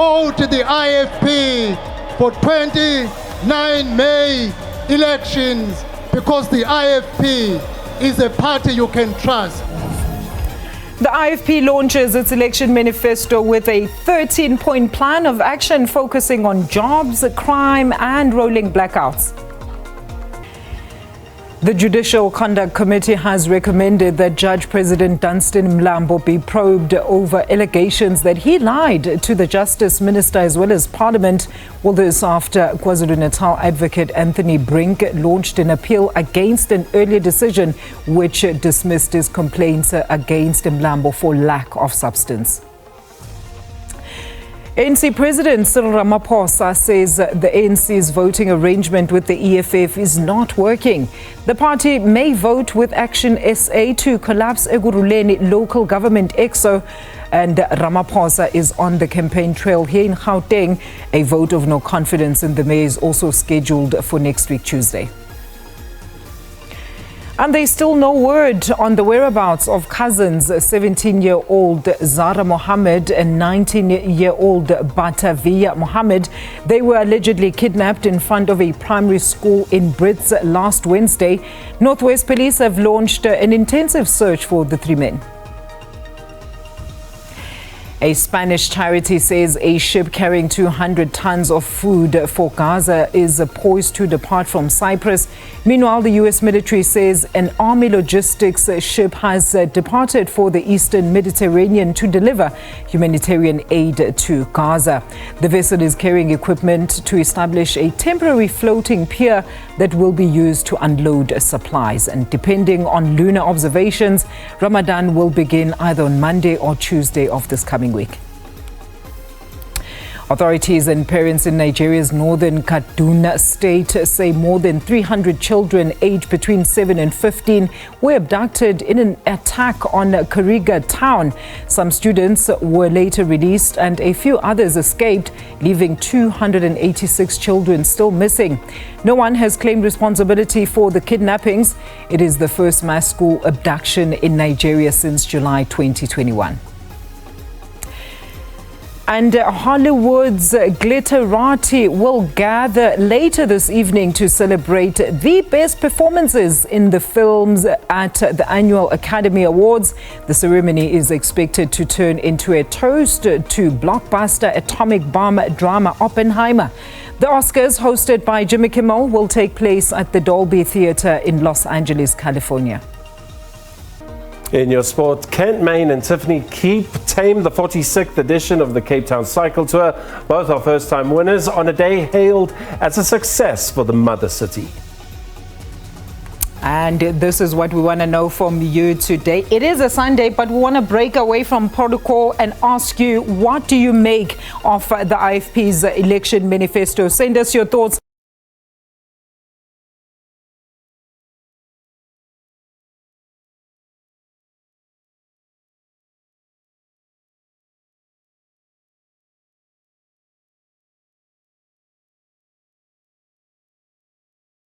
Vote the IFP for 29 May elections because the IFP is a party you can trust. The IFP launches its election manifesto with a 13-point plan of action focusing on jobs, crime and rolling blackouts. The Judicial Conduct Committee has recommended that Judge President Dunstan Mlambo be probed over allegations that he lied to the Justice Minister as well as Parliament. Well, this after KwaZulu-Natal advocate Anthony Brink launched an appeal against an earlier decision which dismissed his complaints against Mlambo for lack of substance. ANC President Cyril Ramaphosa says the ANC's voting arrangement with the EFF is not working. The party may vote with Action SA to collapse Ekurhuleni local government EXO, and Ramaphosa is on the campaign trail here in Gauteng. A vote of no confidence in the mayor is also scheduled for next week, Tuesday. And there's still no word on the whereabouts of cousins 17-year-old Zara Mohammed and 19-year-old Batavia Mohammed. They were allegedly kidnapped in front of a primary school in Brits last Wednesday. Northwest Police have launched an intensive search for the three men. A Spanish charity says a ship carrying 200 tons of food for Gaza is poised to depart from Cyprus. Meanwhile, the U.S. military says an army logistics ship has departed for the eastern Mediterranean to deliver humanitarian aid to Gaza. The vessel is carrying equipment to establish a temporary floating pier that will be used to unload supplies. And depending on lunar observations, Ramadan will begin either on Monday or Tuesday of this coming week. Authorities and parents in Nigeria's northern Kaduna state say more than 300 children aged between 7 and 15 were abducted in an attack on Kuriga town. Some students were later released and a few others escaped, leaving 286 children still missing. No one has claimed responsibility for the kidnappings. It is the first mass school abduction in Nigeria since July 2021. And Hollywood's Glitterati will gather later this evening to celebrate the best performances in the films at the annual Academy Awards. The ceremony is expected to turn into a toast to blockbuster atomic bomb drama Oppenheimer. The Oscars, hosted by Jimmy Kimmel, will take place at the Dolby Theatre in Los Angeles, California. In your sport, Kent Main and Tiffany Keep tamed the 46th edition of the Cape Town Cycle Tour. Both are first-time winners on a day hailed as a success for the mother city. And this is what we want to know from you today. It is a Sunday, but we want to break away from protocol and ask you, what do you make of the IFP's election manifesto? Send us your thoughts.